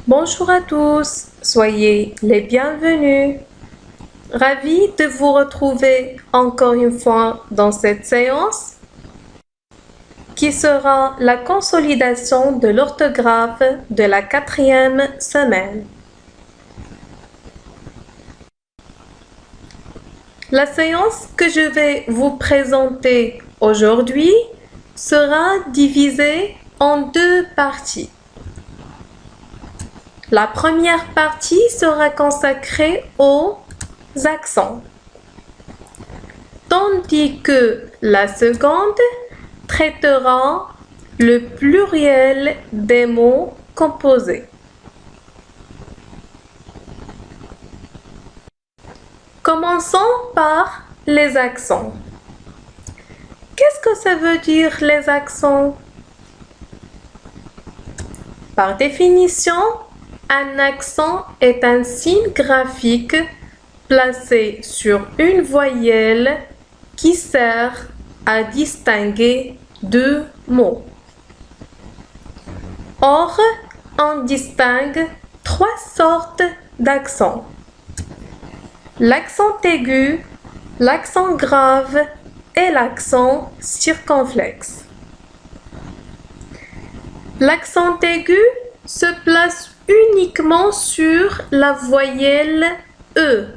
Bonjour à tous, soyez les bienvenus. Ravi de vous retrouver encore une fois dans cette séance qui sera la consolidation de l'orthographe de la 4e semaine. La séance que je vais vous présenter aujourd'hui sera divisée en 2 parties. La première partie sera consacrée aux accents, tandis que la seconde traitera le pluriel des mots composés. Commençons par les accents. Qu'est-ce que ça veut dire les accents? Par définition, un accent est un signe graphique placé sur une voyelle qui sert à distinguer 2 mots. Or, on distingue 3 sortes d'accents: l'accent aigu, l'accent grave et l'accent circonflexe. L'accent aigu se place uniquement sur la voyelle E.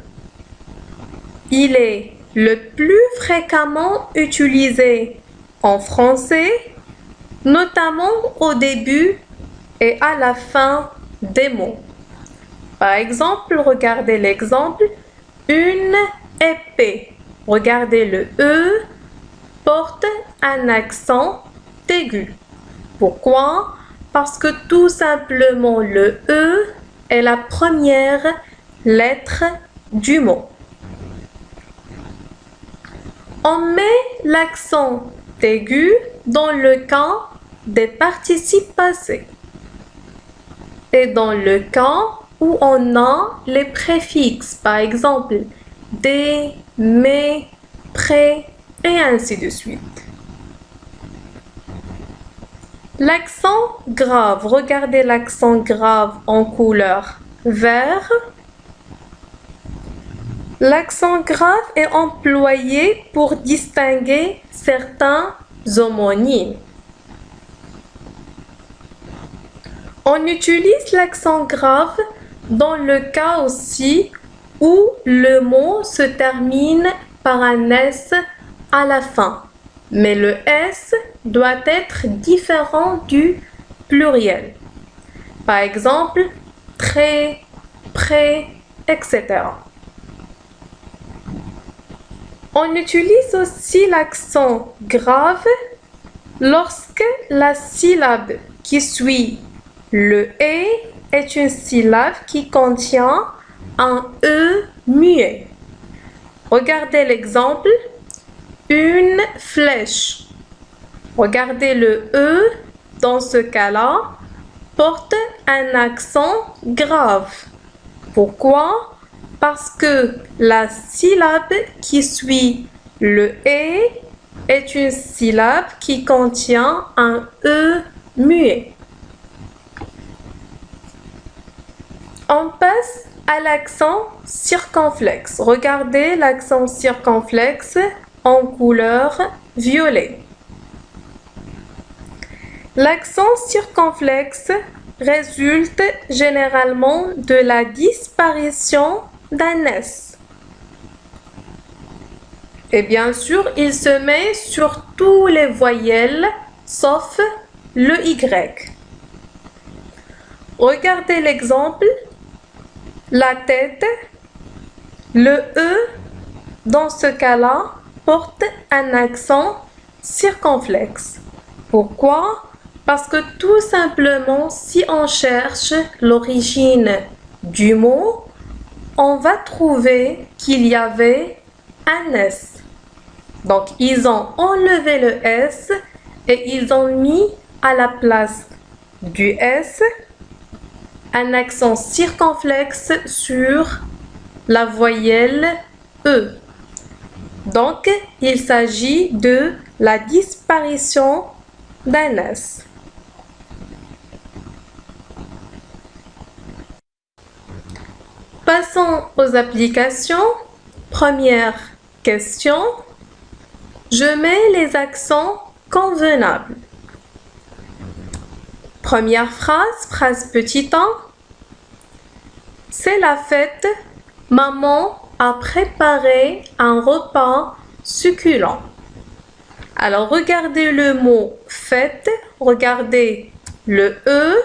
Il est le plus fréquemment utilisé en français, notamment au début et à la fin des mots. Par exemple, regardez l'exemple, une épée. Regardez, le E porte un accent aigu. Pourquoi? Parce que tout simplement le E est la première lettre du mot. On met l'accent aigu dans le cas des participes passés et dans le cas où on a les préfixes, par exemple des, mais, près et ainsi de suite. L'accent grave, regardez l'accent grave en couleur vert. L'accent grave est employé pour distinguer certains homonymes. On utilise l'accent grave dans le cas aussi où le mot se termine par un S à la fin, mais le S doit être différent du pluriel. Par exemple, très, près, etc. On utilise aussi l'accent grave lorsque la syllabe qui suit le E est une syllabe qui contient un E muet. Regardez l'exemple, une flèche. Regardez, le E, dans ce cas-là, porte un accent grave. Pourquoi? Parce que la syllabe qui suit le E est une syllabe qui contient un E muet. On passe à l'accent circonflexe. Regardez l'accent circonflexe en couleur violet. L'accent circonflexe résulte généralement de la disparition d'un S. Et bien sûr, il se met sur toutes les voyelles sauf le Y. Regardez l'exemple, la tête, le E, dans ce cas-là, porte un accent circonflexe. Pourquoi? Parce que tout simplement, si on cherche l'origine du mot, on va trouver qu'il y avait un S. Donc, ils ont enlevé le S et ils ont mis à la place du S un accent circonflexe sur la voyelle E. Donc, il s'agit de la disparition d'un S. Passons aux applications. Première question. Je mets les accents convenables. Première phrase, phrase petit 1. C'est la fête. Maman a préparé un repas succulent. Alors, regardez le mot fête. Regardez le E.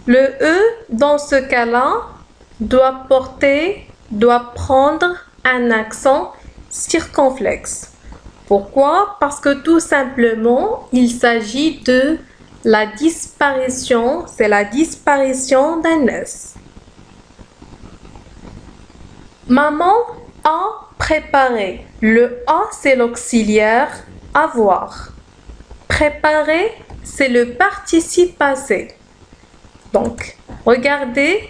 Le E, dans ce cas-là, doit prendre un accent circonflexe. Pourquoi? Parce que tout simplement, il s'agit de la disparition, c'est la disparition d'un S. Maman a préparé. Le A, c'est l'auxiliaire avoir. Préparer, c'est le participe passé. Donc, regardez,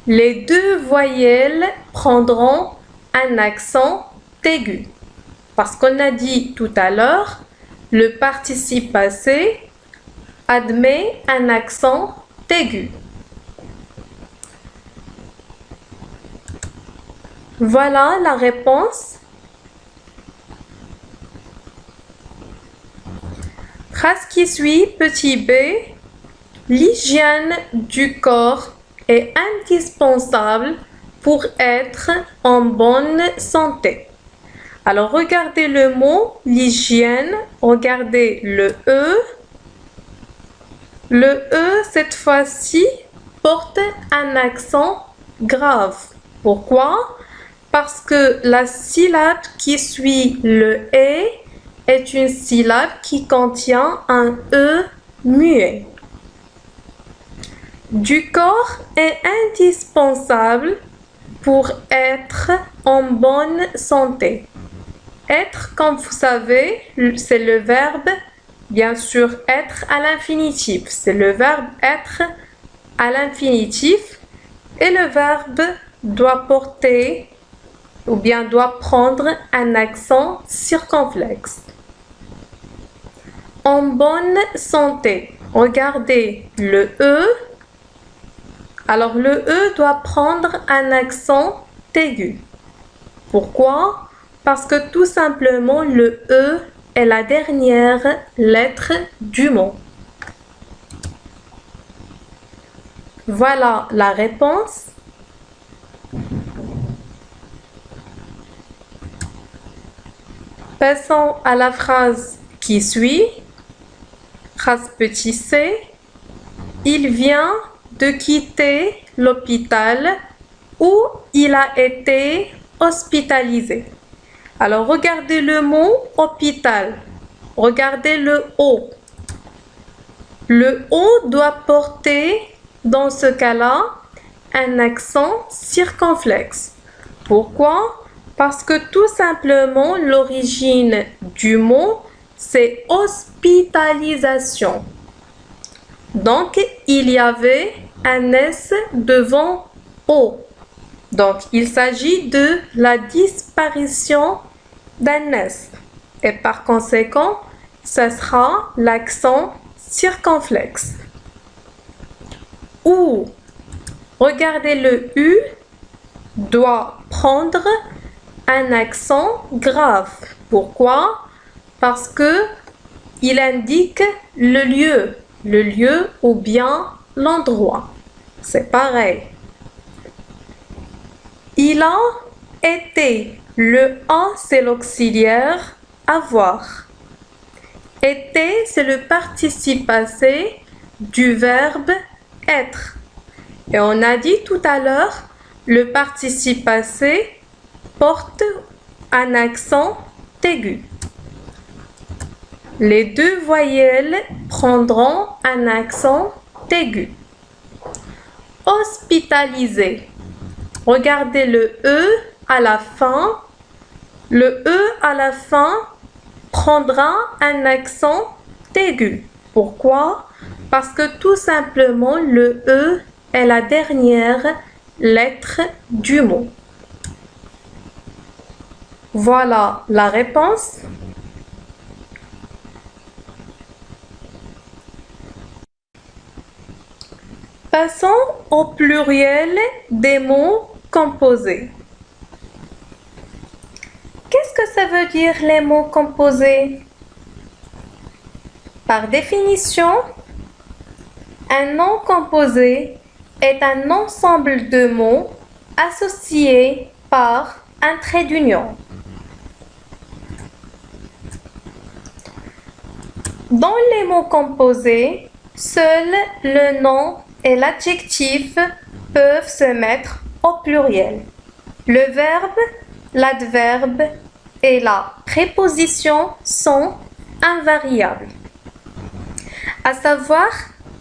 les deux voyelles prendront un accent aigu. Parce qu'on a dit tout à l'heure, le participe passé admet un accent aigu. Voilà la réponse. Phrase qui suit, petit b. L'hygiène du corps est indispensable pour être en bonne santé. Alors, regardez le mot l'hygiène, regardez le E. Le E, cette fois-ci, porte un accent grave. Pourquoi? Parce que la syllabe qui suit le E est une syllabe qui contient un E muet. Du corps est indispensable pour être en bonne santé. Être, comme vous savez, c'est le verbe, bien sûr, être à l'infinitif. C'est le verbe être à l'infinitif et le verbe doit porter ou bien doit prendre un accent circonflexe. En bonne santé, regardez le E. Alors le E doit prendre un accent aigu. Pourquoi? Parce que tout simplement le E est la dernière lettre du mot. Voilà la réponse. Passons à la phrase qui suit. Phrase petit c. Il vient de quitter l'hôpital où il a été hospitalisé. Alors, regardez le mot hôpital. Regardez le O. Le O doit porter, dans ce cas-là, un accent circonflexe. Pourquoi? Parce que tout simplement, l'origine du mot, c'est hospitalisation. Donc, il y avait un S devant O. Donc, il s'agit de la disparition d'un S. Et par conséquent, ce sera l'accent circonflexe. Ou, regardez le U, doit prendre un accent grave. Pourquoi? Parce que il indique le lieu ou bien l'endroit. C'est pareil. Il a été. Le A, c'est l'auxiliaire avoir. Été, c'est le participe passé du verbe être. Et on a dit tout à l'heure, le participe passé porte un accent aigu. Les deux voyelles prendront un accent aigu. Hospitalisé. Regardez le E à la fin. Le E à la fin prendra un accent aigu. Pourquoi? Parce que tout simplement, le E est la dernière lettre du mot. Voilà la réponse. Passons au pluriel des mots composés. Qu'est-ce que ça veut dire les mots composés? Par définition, un nom composé est un ensemble de mots associés par un trait d'union. Dans les mots composés, seuls le nom et l'adjectif peuvent se mettre au pluriel. Le verbe, l'adverbe et la préposition sont invariables. À savoir,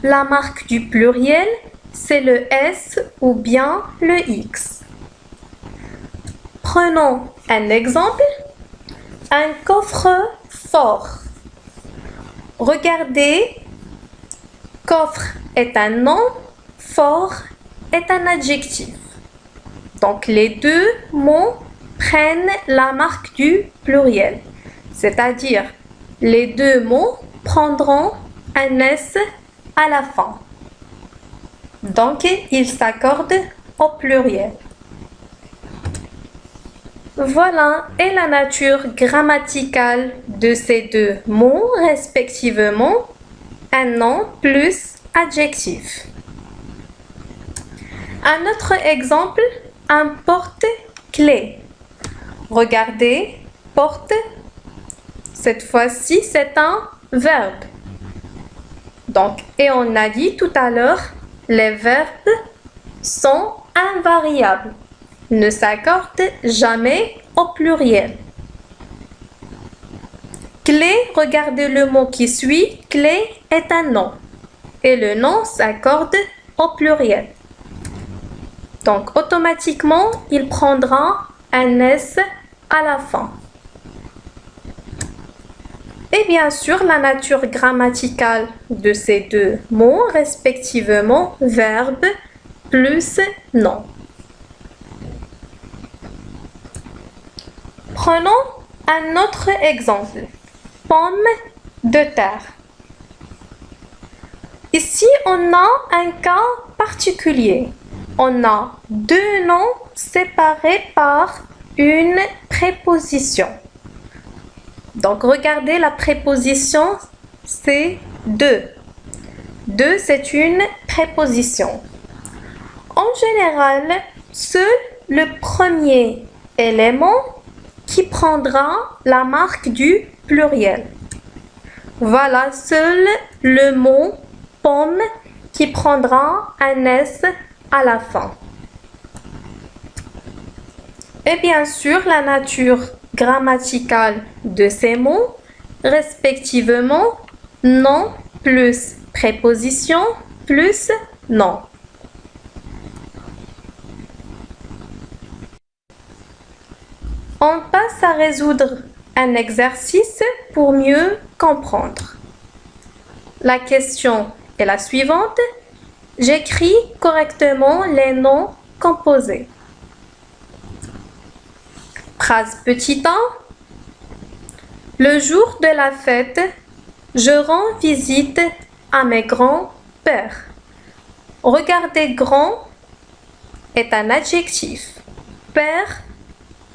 la marque du pluriel, c'est le S ou bien le X. Prenons un exemple. Un coffre-fort. Regardez, coffre est un nom, fort est un adjectif. Donc les deux mots prennent la marque du pluriel, c'est-à-dire les deux mots prendront un S à la fin. Donc ils s'accordent au pluriel. Voilà est la nature grammaticale de ces deux mots, respectivement un nom plus adjectif. Un autre exemple, un porte-clés. Regardez, porte, cette fois-ci c'est un verbe. Donc, et on a dit tout à l'heure, les verbes sont invariables, ne s'accordent jamais au pluriel. Clé, regardez le mot qui suit, clé est un nom et le nom s'accorde au pluriel. Donc automatiquement, il prendra un S à la fin. Et bien sûr, la nature grammaticale de ces deux mots, respectivement verbe plus nom. Prenons un autre exemple. Pomme de terre. Ici, on a un cas particulier. On a deux noms séparés par une préposition. Donc, regardez la préposition, c'est de. De, c'est une préposition. En général, seul le premier élément qui prendra la marque du pluriel. Voilà, seul le mot pomme qui prendra un S à la fin. Et bien sûr, la nature grammaticale de ces mots, respectivement, nom plus préposition plus nom. On passe à résoudre un exercice pour mieux comprendre. La question est la suivante. J'écris correctement les noms composés. Phrase petit 1. Le jour de la fête, je rends visite à mes grands-pères. Regardez, grand est un adjectif. Père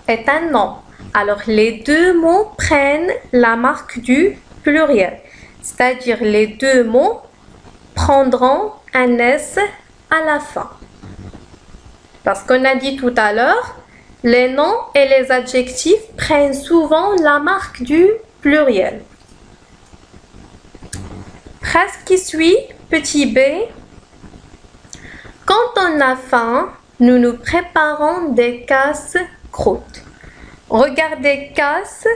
est un nom. Alors les deux mots prennent la marque du pluriel. C'est-à-dire les deux mots prendront un S à la fin. Parce qu'on a dit tout à l'heure, les noms et les adjectifs prennent souvent la marque du pluriel. Phrase qui suit, petit b. Quand on a faim, nous nous préparons des casse-croûtes. Regardez, casse,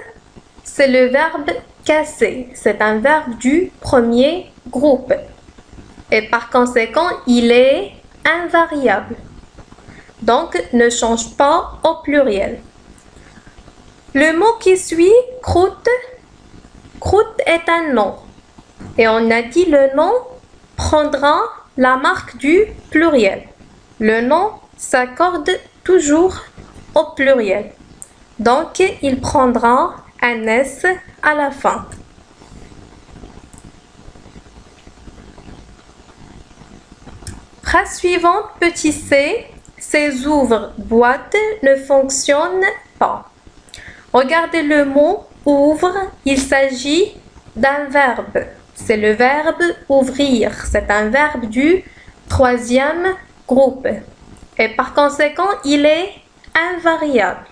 c'est le verbe casser. C'est un verbe du premier groupe. Et par conséquent, il est invariable. Donc, ne change pas au pluriel. Le mot qui suit, croûte, croûte est un nom. Et on a dit le nom prendra la marque du pluriel. Le nom s'accorde toujours au pluriel. Donc, il prendra un S à la fin. Phrase suivante, petit c. ces ouvre-boîtes ne fonctionnent pas. Regardez le mot ouvre, il s'agit d'un verbe. C'est le verbe ouvrir. C'est un verbe du troisième groupe. Et par conséquent, il est invariable.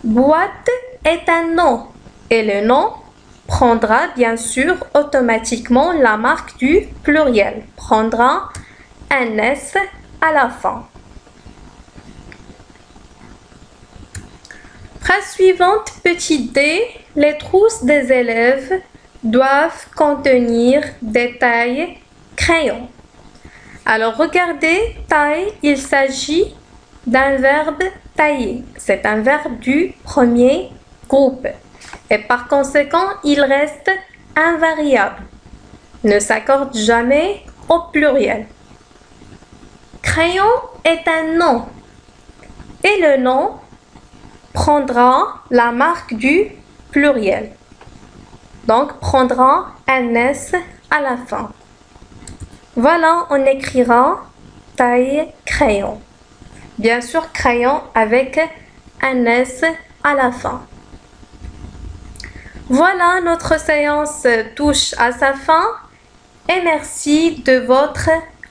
Boîte est un nom. Et le nom prendra bien sûr automatiquement la marque du pluriel. Prendra un S à la fin. Phrase suivante, petit d. Les trousses des élèves doivent contenir des tailles crayons. Alors regardez, taille, il s'agit d'un verbe tailler. C'est un verbe du premier groupe. Et par conséquent, il reste invariable. Ne s'accorde jamais au pluriel. Crayon est un nom. Et le nom prendra la marque du pluriel. Donc, prendra un S à la fin. Voilà, on écrira taille crayon. Bien sûr, crayon avec un S à la fin. Voilà, notre séance touche à sa fin et merci de votre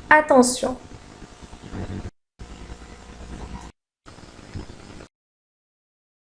attention.